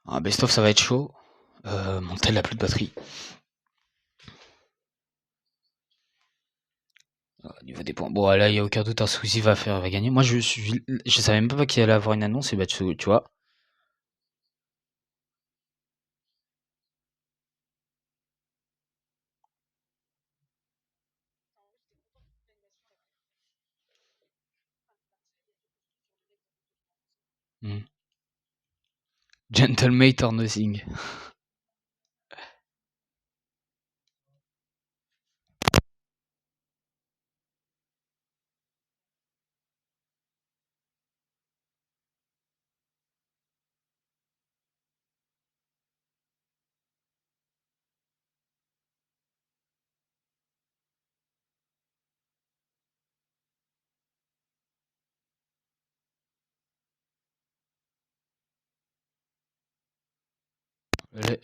Un best-of, ça va être chaud. Mon tel a plus de batterie. Au niveau des points. Bon, là, il n'y a aucun doute, un Squeezie va gagner. Moi, je savais même pas qu'il allait avoir une annonce, et bah, tu vois. Hmm. Gentlemate or nothing.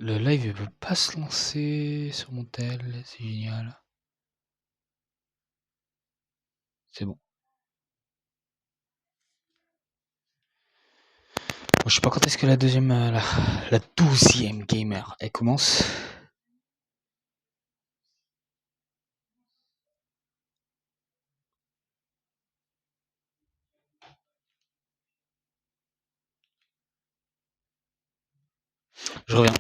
Le live, il veut pas se lancer sur mon tel, c'est génial. C'est bon. Bon, je sais pas quand est-ce que la deuxième, la 12e gamer, elle commence. Je reviens.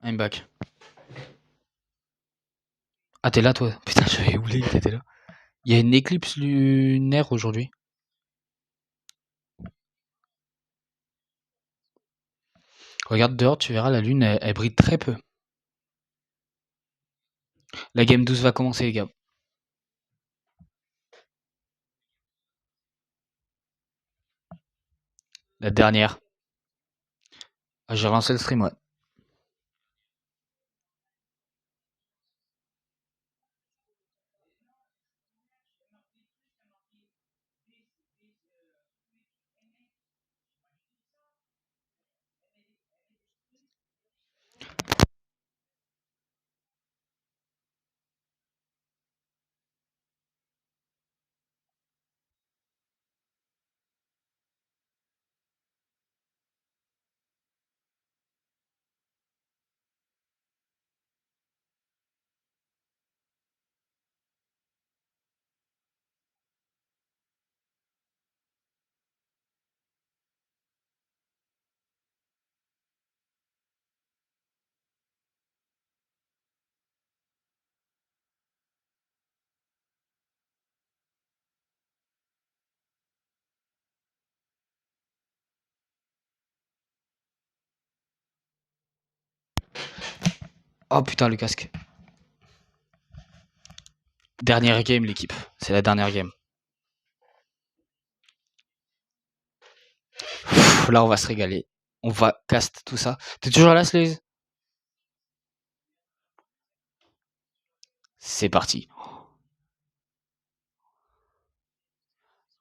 I'm back. Ah, t'es là, toi? Putain, j'avais oublié que t'étais là. Il y a une éclipse lunaire aujourd'hui. Regarde dehors, tu verras, la lune, elle brille très peu. La game 12 va commencer, les gars. La dernière. Ah, j'ai relancé le stream, ouais. Oh putain, le casque. Dernière game, l'équipe. C'est la dernière game. Là, on va se régaler. On va cast tout ça. T'es toujours là, Slaze? C'est parti.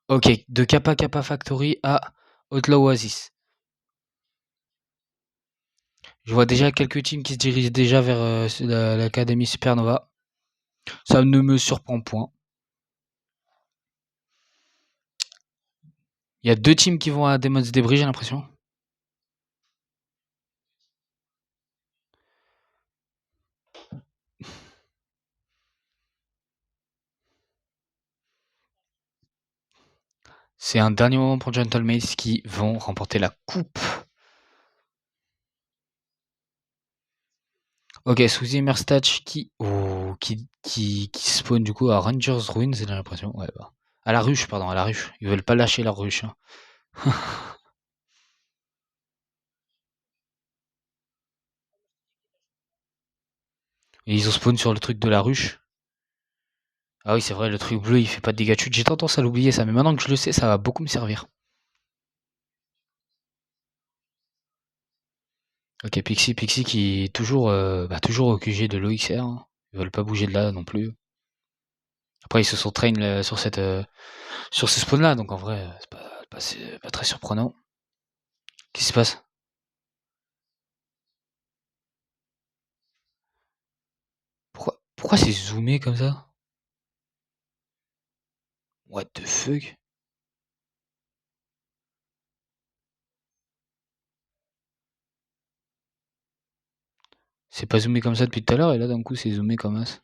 Ok, de Kappa Kappa Factory à Outlaw Oasis. Je vois déjà quelques teams qui se dirigent déjà vers l'Académie Supernova. Ça ne me surprend point. Il y a deux teams qui vont à Demon's Debris, j'ai l'impression. C'est un dernier moment pour Gentle Mace qui vont remporter la coupe. Ok, Suzy et Merstach qui spawn du coup à Rangers Ruins, j'ai l'impression. Ouais, bah. À la ruche, pardon, à la ruche. Ils veulent pas lâcher leur ruche. Hein. Et ils ont spawn sur le truc de la ruche. Ah oui, c'est vrai, le truc bleu, il fait pas de dégâts de chute. J'ai tendance à l'oublier ça, mais maintenant que je le sais, ça va beaucoup me servir. Ok, Pixie qui est toujours, toujours au QG de l'OXR. Hein. Ils veulent pas bouger de là non plus. Après, ils se sont train sur ce spawn-là, donc en vrai, c'est pas très surprenant. Qu'est-ce qui se passe? Pourquoi c'est zoomé comme ça? What the fuck? C'est pas zoomé comme ça depuis tout à l'heure, et là d'un coup c'est zoomé comme ça.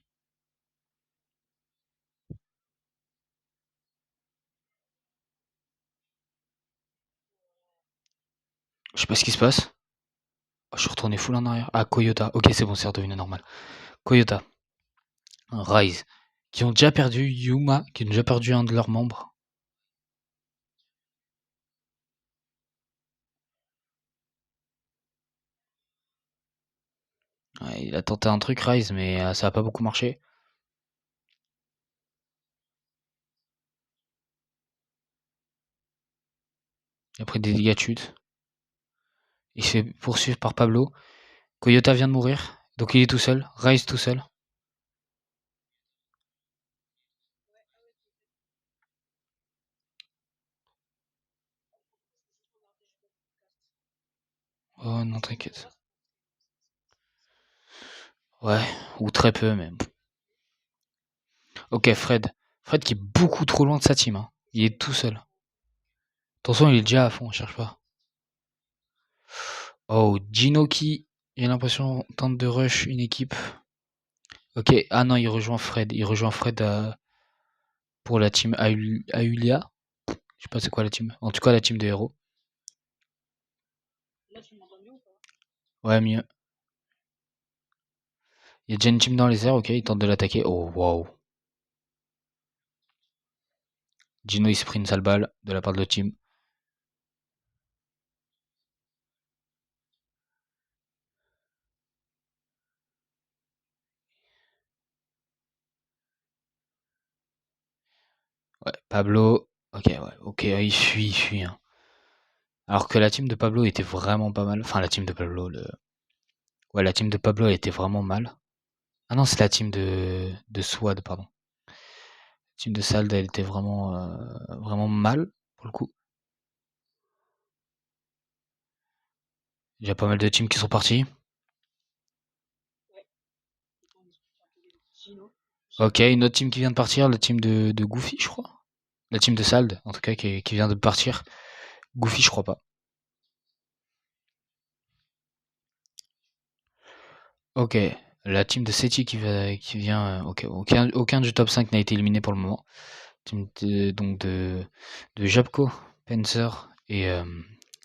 Je sais pas ce qui se passe. Oh, je suis retourné full en arrière. Ah, Koyota. Ok, c'est bon, c'est redevenu normal. Koyota, Rise, qui ont déjà perdu Yuma, qui ont déjà perdu un de leurs membres. Ouais, il a tenté un truc, Rise, mais ça a pas beaucoup marché. Il a pris des dégâts de chute. Il se fait poursuivre par Pablo. Koyota vient de mourir, donc il est tout seul. Rise tout seul. Oh non, t'inquiète. Ouais, ou très peu même. Ok, Fred. Fred qui est beaucoup trop loin de sa team. Hein. Il est tout seul. Attention, il est déjà à fond, cherche pas. Oh, Gino qui, j'ai l'impression, tente de rush une équipe. Ok, ah non, il rejoint Fred. Il rejoint Fred pour la team Aulia. Je sais pas c'est quoi la team. En tout cas, la team de héros. Ouais, mieux. Il y a déjà une team dans les airs, ok, il tente de l'attaquer. Oh, waouh. Gino, il se prit une sale balle de la part de l'autre team. Ouais, Pablo. Ok, ouais, ok, il fuit, hein. Alors que la team de Pablo était vraiment pas mal. Enfin, la team de Pablo, ouais, la team de Pablo elle était vraiment mal. Ah non, c'est la team de Swad, pardon. La team de Sald, elle était vraiment mal, pour le coup. Il y a pas mal de teams qui sont partis. Ok, une autre team qui vient de partir, la team de Goofy, je crois. La team de Sald, en tout cas, qui vient de partir. Goofy, je crois pas. Ok, la team de Seti qui vient. Ok, aucun du top 5 n'a été éliminé pour le moment. Team donc de Japko, Pencer et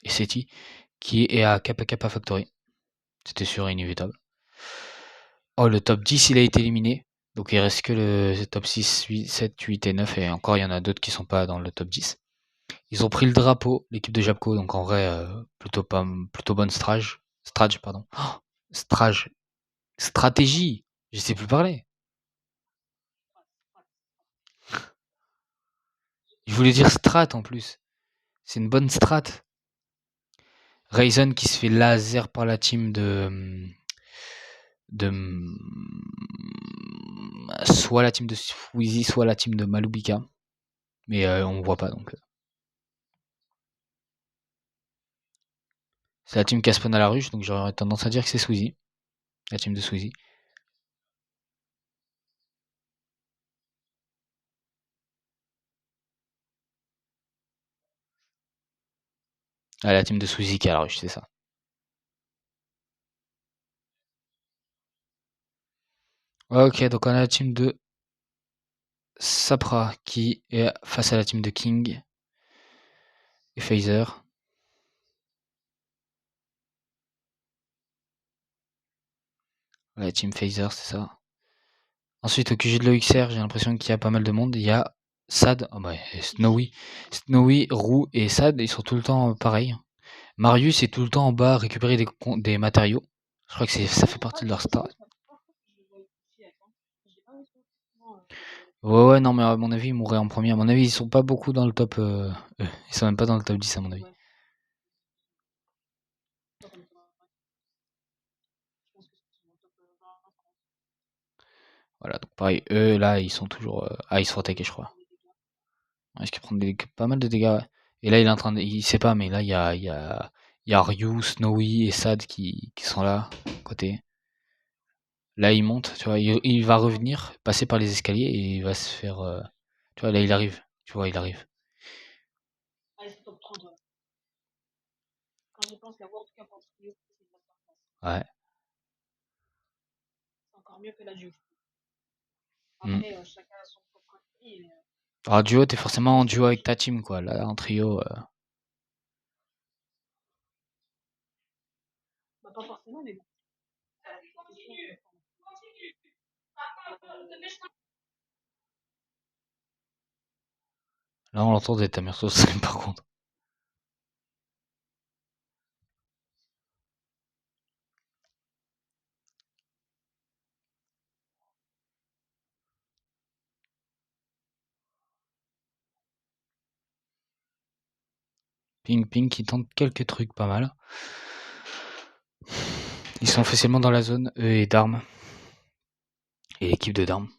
Seti, qui est à Kappa Kappa Factory. C'était sûr et inévitable. Oh, le top 10, il a été éliminé. Donc il reste que le top 6, 8, 7, 8 et 9. Et encore, il y en a d'autres qui sont pas dans le top 10. Ils ont pris le drapeau, l'équipe de Japco. Donc en vrai, plutôt bonne strage, pardon. Oh, strage. Stratégie. Je sais plus parler. Je voulais dire strat en plus. C'est une bonne strat. Ryzen qui se fait laser par la team de soit la team de Squeezie, soit la team de Malubika. Mais on voit pas donc. C'est la team qui a spawn à la ruche, donc j'aurais tendance à dire que c'est Squeezie. La team de Squeezie. Ah, la team de Squeezie qui a la ruche, c'est ça. Ok, donc on a la team de Sapra qui est face à la team de King et Phaser. La team Phaser, c'est ça. Ensuite, au QG de l'OXR, j'ai l'impression qu'il y a pas mal de monde. Il y a Sad, oh bah, Snowy. Snowy, Roux et Sad, ils sont tout le temps pareils. Marius est tout le temps en bas à récupérer des matériaux. Je crois que ça fait partie de leur star. Ouais, ouais, non, mais à mon avis, ils mourraient en premier. À mon avis, ils sont pas beaucoup dans le top. Ils sont même pas dans le top 10, à mon avis. Voilà, donc pareil, eux, là, ils sont toujours. Ah, ils se font attaquer, je crois. Il risque de prendre pas mal de dégâts, ouais. Et là, il est en train de. Il sait pas, mais là, il y a Ryu, Snowy et Sad qui sont là, à côté. Là, il monte, tu vois, il va revenir, passer par les escaliers et il va se faire. Tu vois, là, il arrive. Tu vois, il arrive. Ouais. Mm. Alors, duo, t'es forcément en duo avec ta team, quoi. Là, en trio. Là, on l'entend des Tamersos, par contre. Ping Ping qui tente quelques trucs pas mal. Ils sont officiellement dans la zone, eux et Darm. Et l'équipe de Darm.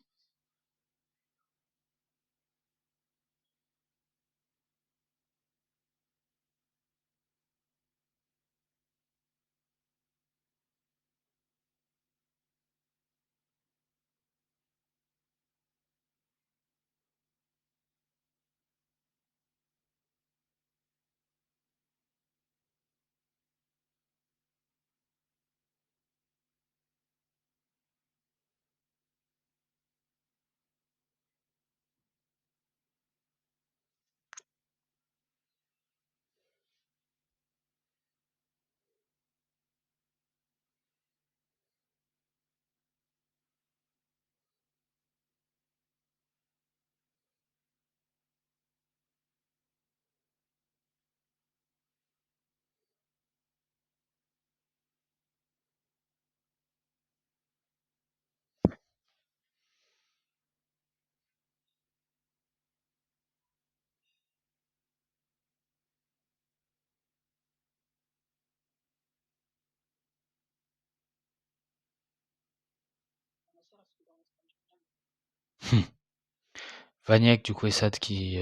Vaniac, du coup, et Sad qui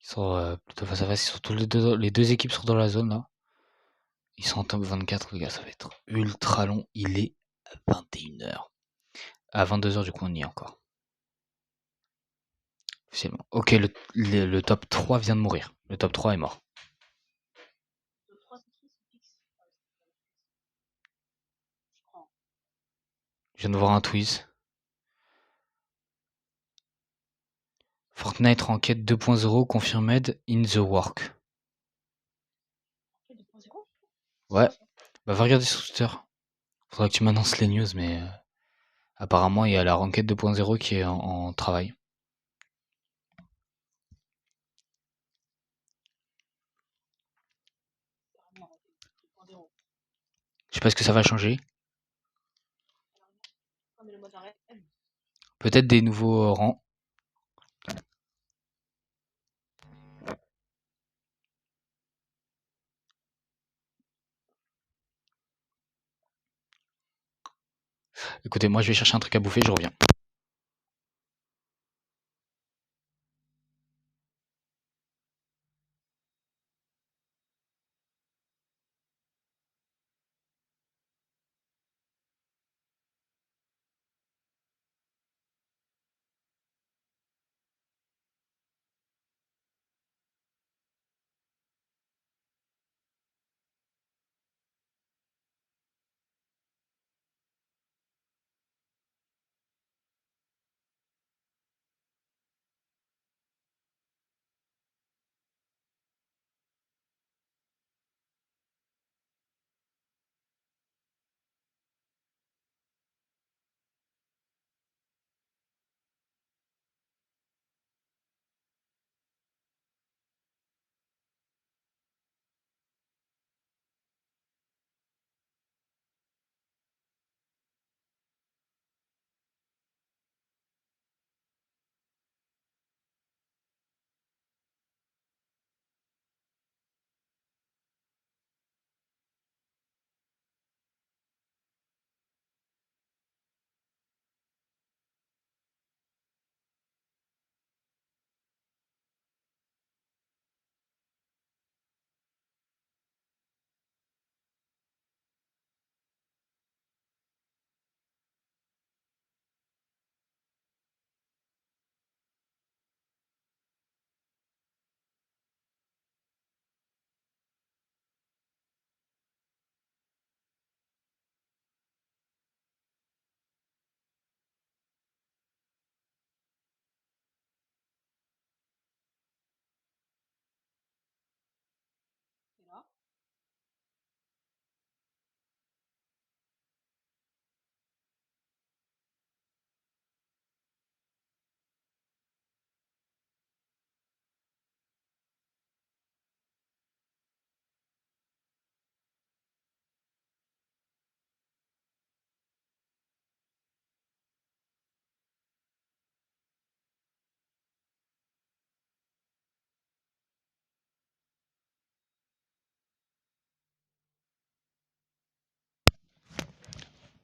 sont plutôt face à face. Ils sont tous les deux équipes sont dans la zone là. Ils sont en top 24, les gars, ça va être ultra long. Il est 21h. À 22h, du coup, on y est encore. Officiellement. Ok, le top 3 vient de mourir. Le top 3 est mort. Je viens de voir un tweet. Fortnite Ranked 2.0 confirmed in the work. Ouais. Bah va regarder sur Twitter. Faudra que tu m'annonces les news, mais apparemment il y a la Ranked 2.0 qui est en travail. Je sais pas ce que ça va changer. Peut-être des nouveaux rangs. Écoutez, moi je vais chercher un truc à bouffer, je reviens.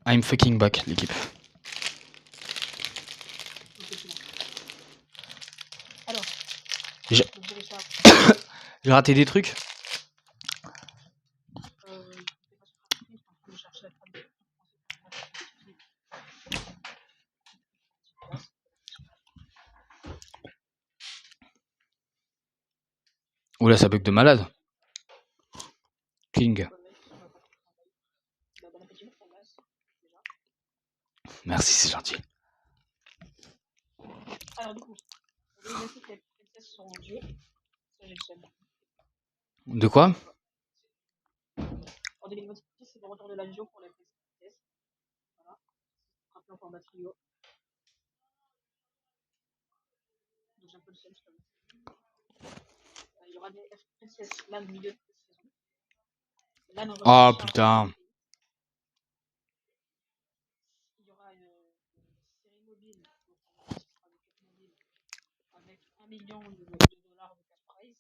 I'm fucking back, l'équipe. Alors, J'ai vous voulez ça j'ai raté des trucs. je suis en train de chercher la traduction française. Oula, ça bug de malade. King. Bon appétit, pour base, déjà. Merci, c'est gentil. Alors, du coup, en 2026, les princesses sont en jeu. Ça, j'ai le seum. De quoi? En 2026, c'est le retour de la Gio pour les princesses. Voilà. Rappelons en format trio. Donc, j'ai un peu le seum, je t'avoue. Il y aura des F-Princess LAN milieu de saison. LAN en Oh revanche, putain. il y aura une série mobile, donc on aura qui sera avec mobile, avec 1 million de dollars de cash prize.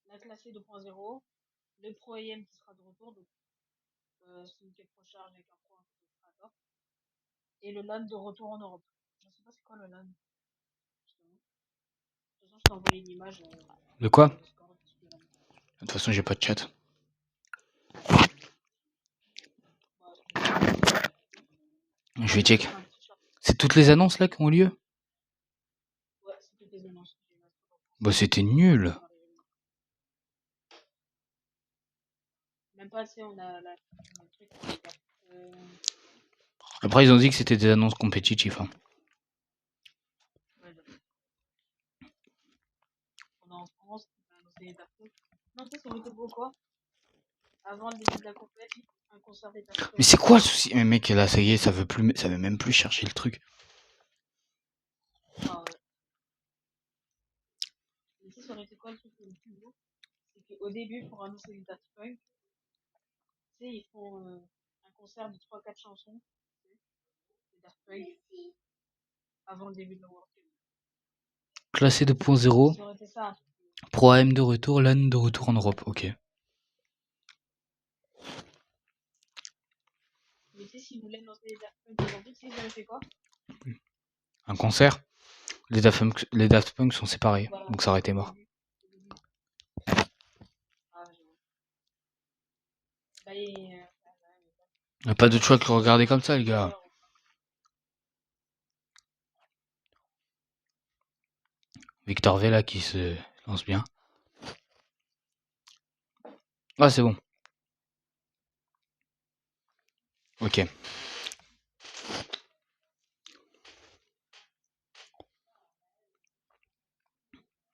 La classée 2.0, le Pro AM qui sera de retour, donc c'est une quête pro charge avec un pro un créateur, et le LAN de retour en Europe. Je ne sais pas c'est quoi le LAN. façon, je t'ai envoyé une image. De quoi? De Discord, si tu veux la mettre. toute façon, j'ai pas de chat. Bah, Je vais check. c'est un t-shirt. C'est toutes les annonces là qui ont lieu? Ouais, c'est toutes les annonces. Bah, c'était nul. Même pas, tu sais, on a le truc avec Après, ils ont dit que c'était des annonces compétitives. Hein. ouais, on a en France, on a annoncé les Daft Punk. Non, tu sais, ça aurait été beau quoi? Avant le début de la compétition, un concert des Daft Punk. Mais c'est quoi le souci? Mais mec, là, ça y est, ça veut même plus chercher le truc. Ah ouais. Mais tu sais, ça aurait été quoi le truc le plus beau? C'est qu'au début, pour annoncer les Daft Punk, tu sais, ils font un concert de 3-4 chansons, les Daft Punk, avant le début de la World Cup. Classé 2.0. Ça aurait été ça. Pro AM de retour, LAN de retour en Europe. Ok. Mais tu sais, s'ils voulaient lancer les Daft Punk aujourd'hui, tu sais, ils avaient fait quoi? Un concert. Les Daft Punk sont séparés, Voilà, donc ça aurait été au mort. début. Au début. Ah, bah, Y a pas d'autre choix que regarder comme ça, les gars. Victor Vela qui se lance bien. Ah, c'est bon. Ok.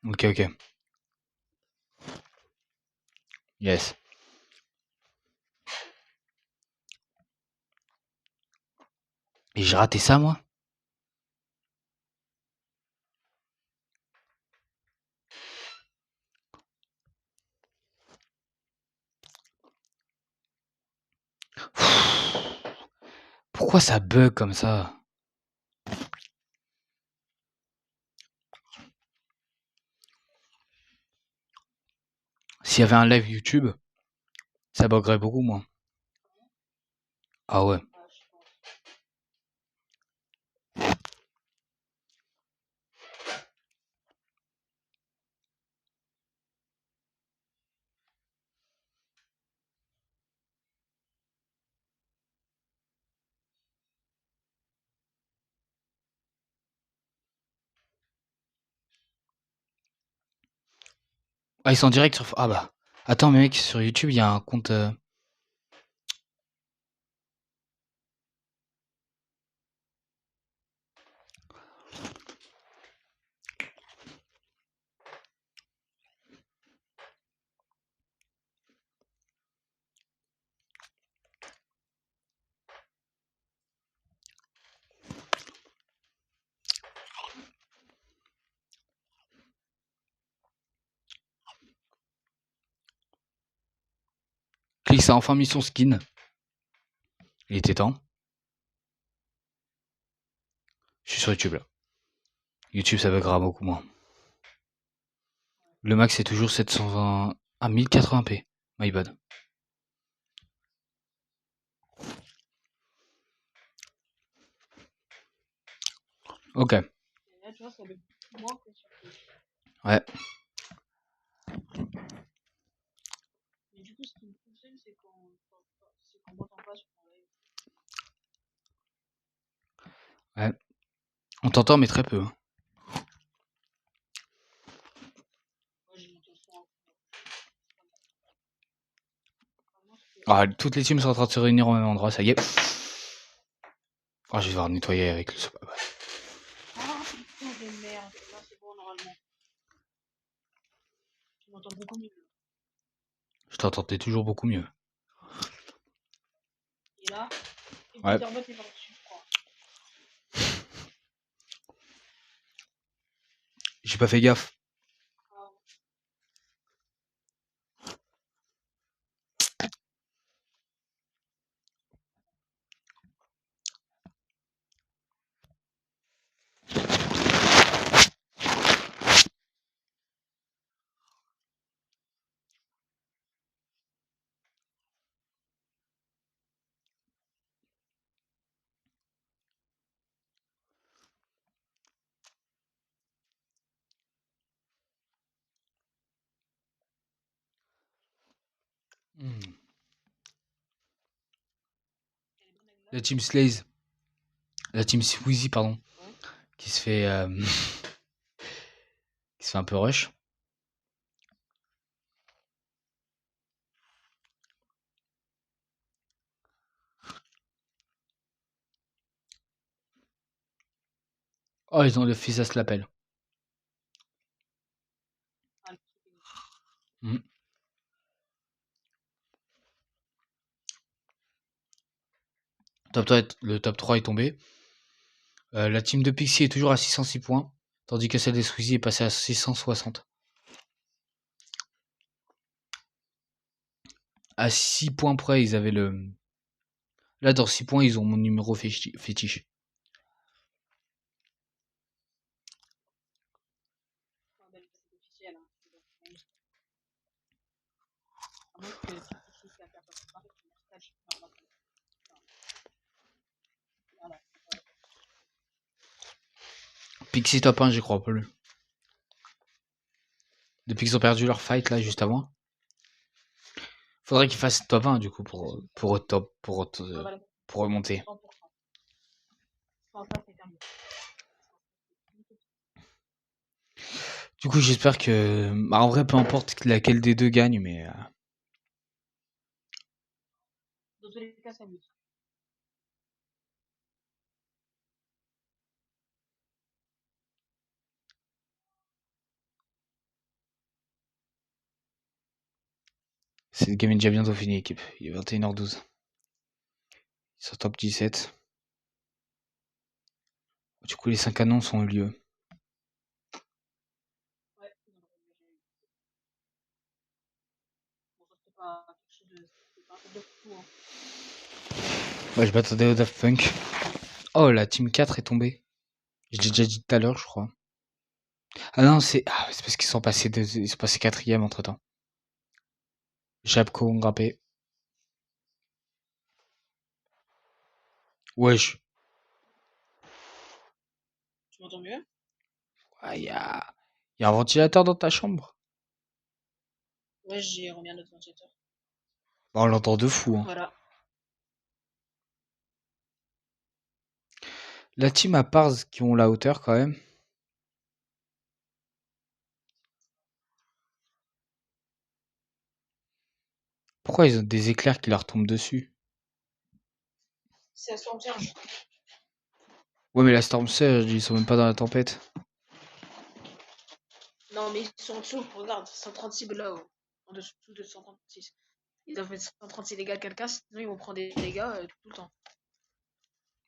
Ok, ok. Yes. Et j'ai raté ça, moi? Pourquoi ça bug comme ça? S'il y avait un live YouTube, ça buggerait beaucoup moins. Ah ouais. Ah, je pense. Ah, ils sont en direct sur... Ah bah. Attends, mais mec, sur YouTube, il y a un compte... Clique, ça a enfin mis son skin. Il était temps. Je suis sur YouTube, là. YouTube, ça buggera beaucoup moins. Le max, c'est toujours 720... Ah, 1080p. My bad. Ok. Et là, tu vois, ça bug moins que sur Twitch. Ouais. Mais du coup, ce qui me fonctionne, c'est qu'on m'entend pas sur mon live. Ouais. On t'entend, mais très peu. Hein. Moi, j'ai monté le son en fond. Vraiment, Ah, toutes les teams sont en train de se réunir au même endroit, ça y est. Ah, je vais devoir nettoyer avec le... Ah, putain de merde. Là, c'est bon, normalement. Tu m'entends beaucoup mieux. Je t'entendais toujours beaucoup mieux. Et là, et Ouais. Peterbot est par-dessus, je crois. J'ai pas fait gaffe. Ah, Hmm. Elle est bonne la La glace. team Slaze. La team Squeezie, pardon. Ouais. Qui se fait... qui se fait un peu rush. Oh, ils ont le fils à se l'appelle. Ah, le truc est bon. Hmm. Le top 3 est tombé. La team de Pixie est toujours à 606 points. Tandis que celle des Squeezie est passée à 660. À 6 points près, ils avaient le... Là, dans 6 points, ils ont mon numéro fétiche. Ah, ben, c'est officiel. Hein. À moins que tu ici, c'est à faire comme ça, tu mets stage. Non, non, non. Voilà. Pixie top 1, j'y crois plus. Depuis qu'ils ont perdu leur fight, là, juste avant. Faudrait qu'ils fassent top 1, du coup, pour remonter. 100%. Sans ça, c'est terminé. Du coup, j'espère que... Bah, en vrai, peu importe laquelle des deux gagne, mais... Dans tous les cas, ça amuse. Cette game est déjà bientôt finie, équipe. Il est 21h12. Ils sont top 17. Du coup, les 5 annonces ont eu lieu. Ouais, bon, ça, c'était pas quelque chose de. C'était pas un truc de fou. Hein. Ouais, je m'attendais au Daft Punk. Oh, la team 4 est tombée. Je l'ai déjà dit tout à l'heure, je crois. Ah non, c'est parce qu'ils sont passés ils sont passés quatrième entre temps. Japco, grappé. Wesh. Tu m'entends mieux? Ouais, y a un ventilateur dans ta chambre. Ouais, j'ai remis un autre ventilateur. Bah, on l'entend de fou, hein. Voilà. La team à Pars qui ont la hauteur quand même. Pourquoi ils ont des éclairs qui leur tombent dessus? C'est à Storm Surge. Ouais, mais la Storm Surge, ils sont même pas dans la tempête. Non, mais ils sont en dessous. Regarde, 136 là-haut. En dessous de 136. Ils doivent mettre 136 dégâts de quelqu'un, sinon ils vont prendre des dégâts tout le temps.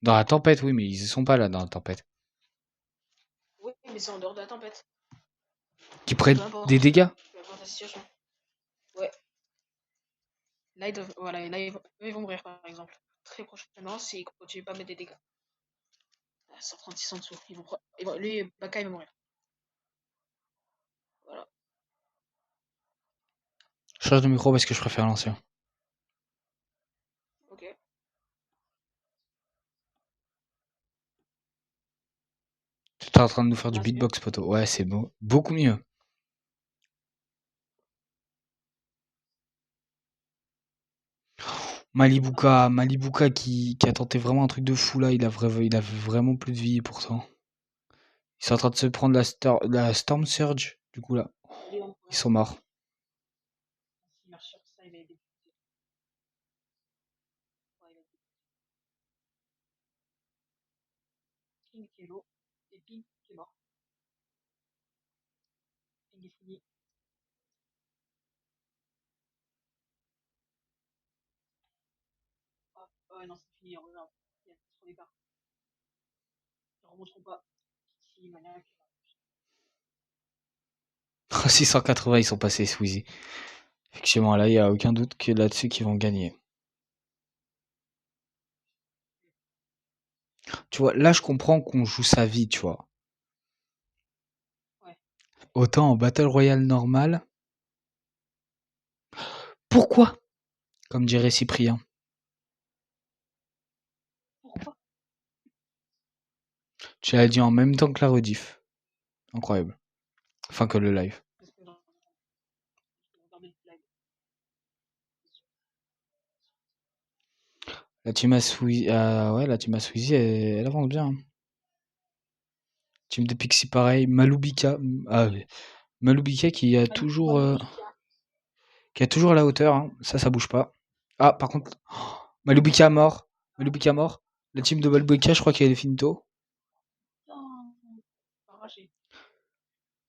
Dans la tempête, oui, mais ils sont pas là dans la tempête. Oui, mais c'est en dehors de la tempête. Qui prennent Peu importe. des dégâts? Peu importe la situation. Ouais. Là, ils doivent. Voilà, là, ils vont mourir, par exemple. Très prochainement, s'ils continuent pas à mettre des dégâts. 136 en dessous. Lui, Baka, il va mourir. Voilà. Change de micro parce que je préfère l'ancien. Ok. Tu es en train de nous faire du Là, c'est mieux. beatbox, poto. Ouais, c'est beau. Beaucoup mieux. Malibuka qui a tenté vraiment un truc de fou là. Il a vraiment plus de vie pourtant. Ils sont en train de se prendre la Storm Surge. Du coup là, Lui, il va ils mourir. sont morts. S'il marche sur ça, il va aider. Ouais, il va aider. King qui est low. Et Pink qui est mort. Pink est fini. Ah, ouais, non, c'est fini. Regarde. Il y a trop d'écart. Ils ne remonteront pas. Si, maniaque. 680, ils sont passés, Squeezie. Effectivement, là, il n'y a aucun doute que là-dessus qu'ils vont gagner. Tu vois, là, je comprends qu'on joue sa vie, tu vois. Ouais. Autant en Battle Royale normal. Pourquoi? Comme dirait Cyprien. Pourquoi? Tu l'as dit en même temps que la rediff. Incroyable. Enfin, que le live. Parce que dans le live. La team à Squeezie, ouais, la team à Squeezie, elle avance bien, hein. Team de Pixie, pareil. Malubika, ouais. Malubika qui a toujours la hauteur, hein. Ça bouge pas. Ah, par contre, Malubika mort. Malubika mort. La team de Malubika, je crois qu'elle est finito. Non, arraché.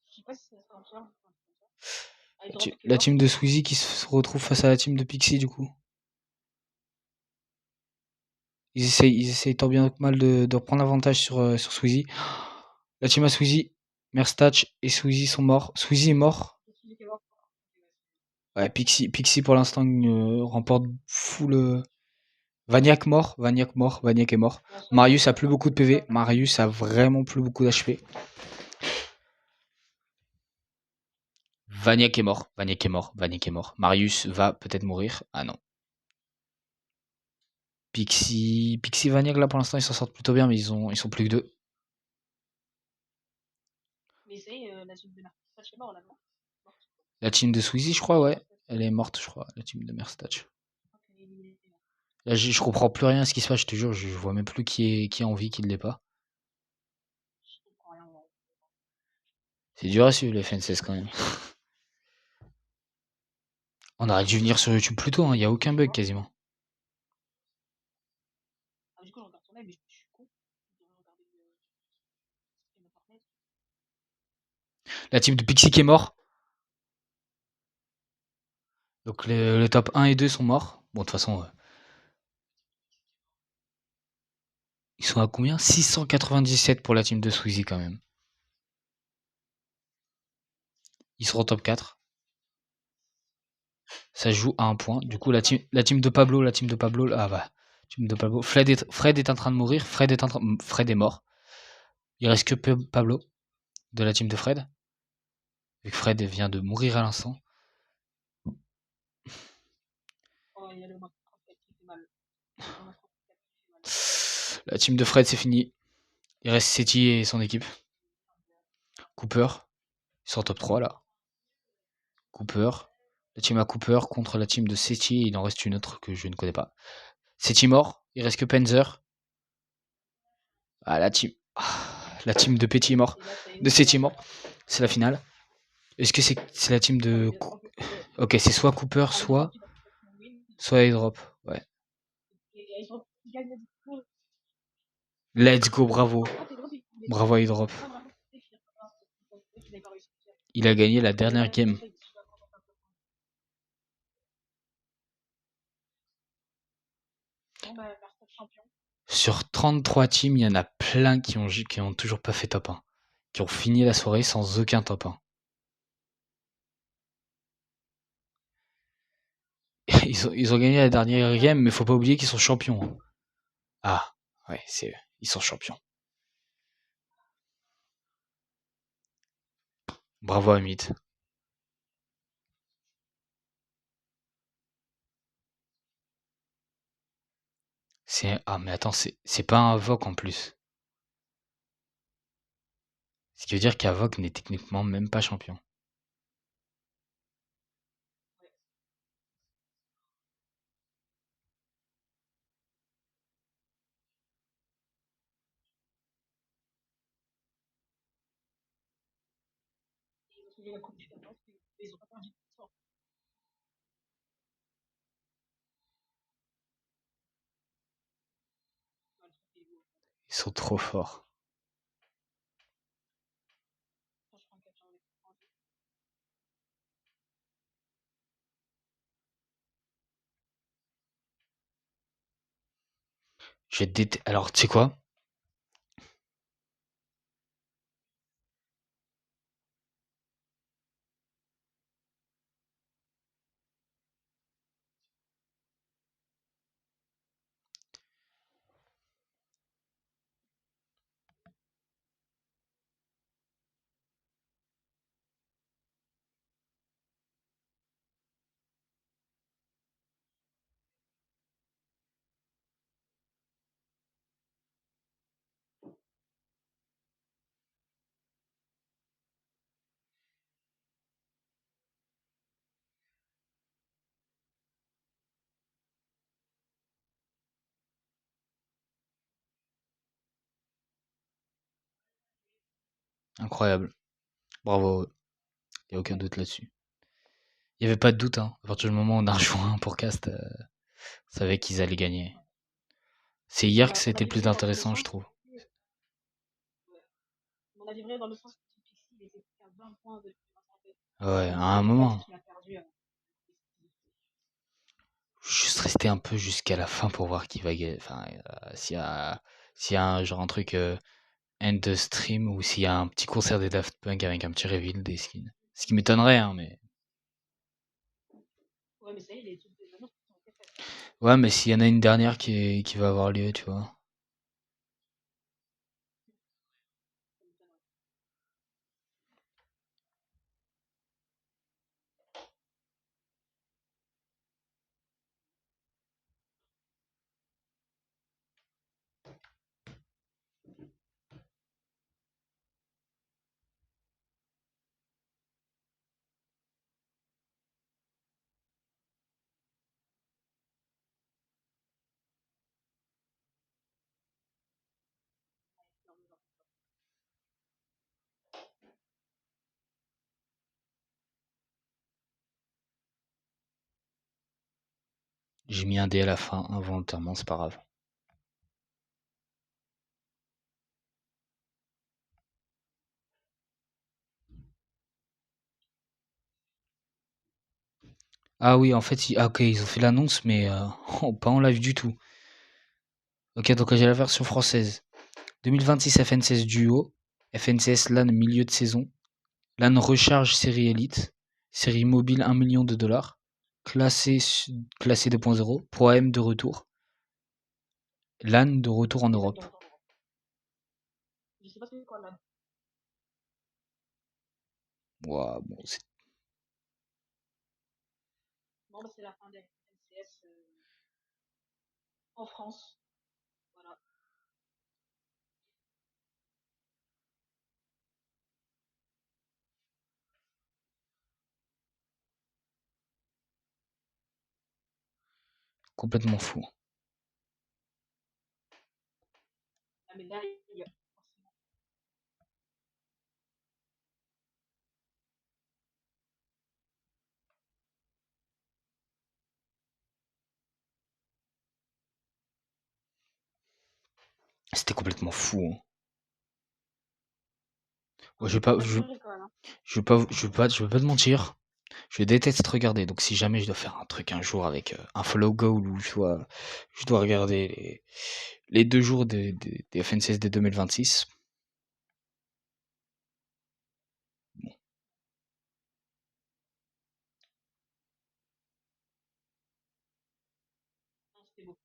Je sais pas si ça sera un charme ou un truc comme ça. La team de Squeezie qui se retrouve face à la team de Pixie, du coup. Ils essayent tant bien que mal de reprendre l'avantage sur Squeezie. La team à Squeezie, Merstatch et Squeezie sont morts. Squeezie est mort. Ouais, Pixie pour l'instant remporte full. Vaniac mort, Vaniac mort, Vaniac est mort. Marius a plus beaucoup de PV. Marius a vraiment plus beaucoup d'HP. Vaniac est mort, Vaniac est mort, Vaniac est mort. Marius va peut-être mourir. Ah non. Pixie, Vaniac là pour l'instant ils s'en sortent plutôt bien, mais ils sont plus que deux. Mais c'est la team de Merstatch est mort là, non? La team de Squeezie, je crois, ouais. Elle est morte, je crois, la team de Merstatch. Là, je comprends plus rien à ce qui se passe, je te jure, je vois même plus qui est en vie, qui ne l'est pas. C'est dur à suivre les FNCS quand même. On aurait dû venir sur YouTube plus tôt, hein, y a aucun bug quasiment. Ah, du coup, je regarde ton live, mais je suis con. Je devrais regarder stream Fortnite. La team de Pixie qui est mort. Donc les top 1 et 2 sont morts. Bon, de toute façon, ils sont à combien? 697 pour la team de Squeezie quand même. Ils seront top 4. Ça se joue à un point. Du coup, la team de Pablo, ah bah, team de Pablo. Fred est en train de mourir. Fred est mort. Il reste que Pablo de la team de Fred. Vu que Fred vient de mourir à l'instant. Oh, il y a le masque 34 qui fait mal. Le masque 34 qui fait mal. La team de Fred, c'est fini. Il reste Seti et son équipe. Cooper. Ils sont en top 3 là. Cooper. La team à Cooper contre la team de Seti. Il en reste une autre que je ne connais pas. Seti mort. Il reste que Panzer. Ah, la team de Petit est mort. De Seti est mort. C'est la finale. Est-ce que c'est la team de. Ok, c'est soit Cooper, soit Airdrop. Ouais. Let's go, bravo. Bravo Airdrop. Il a gagné la dernière game. Sur 33 teams, il y en a plein qui ont toujours pas fait top 1. Qui ont fini la soirée sans aucun top 1. Ils ont gagné la dernière game, mais faut pas oublier qu'ils sont champions, hein. Ah, ouais, c'est eux. Ils sont champions. Bravo Amit. Ah, mais attends, c'est pas un Vogue en plus. Ce qui veut dire qu'Avoc n'est techniquement même pas champion. Ils sont trop forts. Alors, tu sais quoi? Incroyable. Bravo. Il n'y a aucun doute là-dessus. Il n'y avait pas de doute, hein. À partir du moment où on a rejoint pour Cast, on savait qu'ils allaient gagner. C'est hier que On a c'était le plus livré dans le intéressant, je sens trouve. ouais. On a livré dans le sens que Pixie, il était à 20 points de Ouais, à et un c'est Cast moment. qui a perdu. Juste rester un peu jusqu'à la fin pour voir qui va gagner. Enfin, s'il y a un, genre un truc end de stream ou s'il y a un petit concert des Daft Punk avec un petit reveal des skins. Ce qui m'étonnerait, hein, mais. Ouais, mais ça y est, toutes les annonces qui ont été faites. Ouais, mais s'il y en a une dernière qui va avoir lieu, tu vois. Ça m'étonnerait. Non, mais non. J'ai mis un dé à la fin, involontairement, c'est pas grave. Ah oui, en fait, ah, ok, ils ont fait l'annonce, mais oh, pas en live du tout. Ok, donc j'ai la version française. 2026 FNCS Duo, FNCS LAN milieu de saison, LAN Recharge série Elite, série mobile 1 million de dollars, classé 2.0, Pro AM de retour, LAN de retour en Les ânes de Europe. retour en Europe. Je sais pas c'est quoi là. Ouah, bon, c'est Non, bah, c'est la fin des MCS en France. Voilà. complètement fou. Ah, mais là, il y a forcément. C'était complètement fou, hein. Ah, Moi, c'était pas mal serré quand même. Hein. je vais pas te mentir. Je déteste regarder. Donc, si jamais je dois faire un truc un jour avec un follow goal où je dois regarder les 2 jours des FNCSD 2026. Non, c'était beau.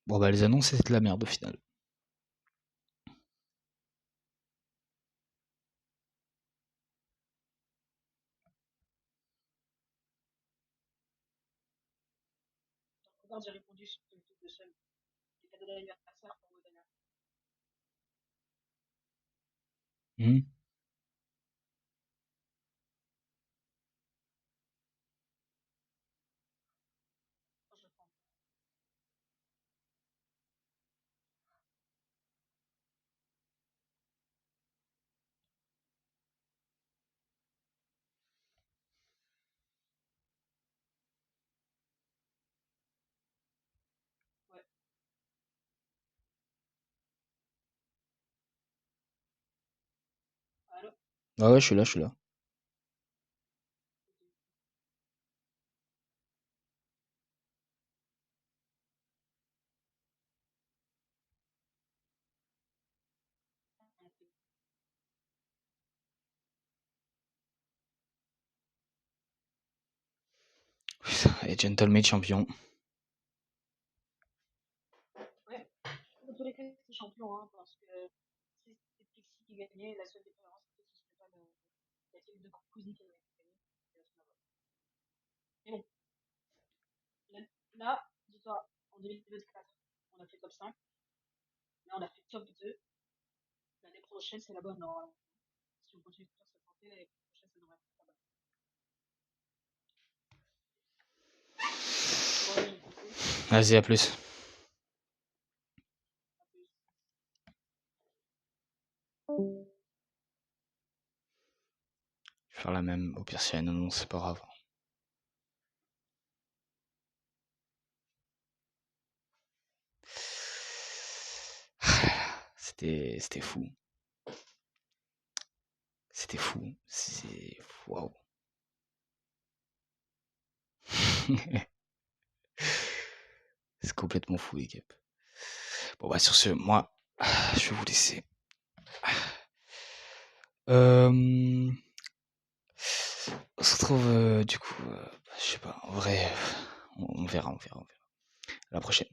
Bon, bah, les annonces, c'était de la merde au final. Regarde, j'ai répondu sur le truc de seul. Les cadeaux d'anniversaire pour Modena. Hmm. Je prends. Ouais. Allô. Ah ouais, je suis là, je suis là. Putain, et Gentleman champion. Ouais. Dans tous les cas, c'est champion, hein, parce que si c'était Pixie qui gagnait, la seule différence, c'était que ce serait pas la team de Cousy qui avait gagné. Mais bon. Là, dis-toi, en 2024, on a fait top 5. Là, on a fait top 2. L'année prochaine, c'est la bonne. Si on continue sur cette santé, l'année prochaine, ça devrait être la bonne. Ouais, j'ai compris. Vas-y, à plus. À plus. Je vais faire la même. Au pire, si elle non, c'est pas grave. C'était fou. C'était fou. C'est. Waouh. C'est complètement fou, les caps. Bon, bah, sur ce, moi, je vais vous laisser. On se retrouve, du coup, je sais pas, en vrai, on verra. À la prochaine.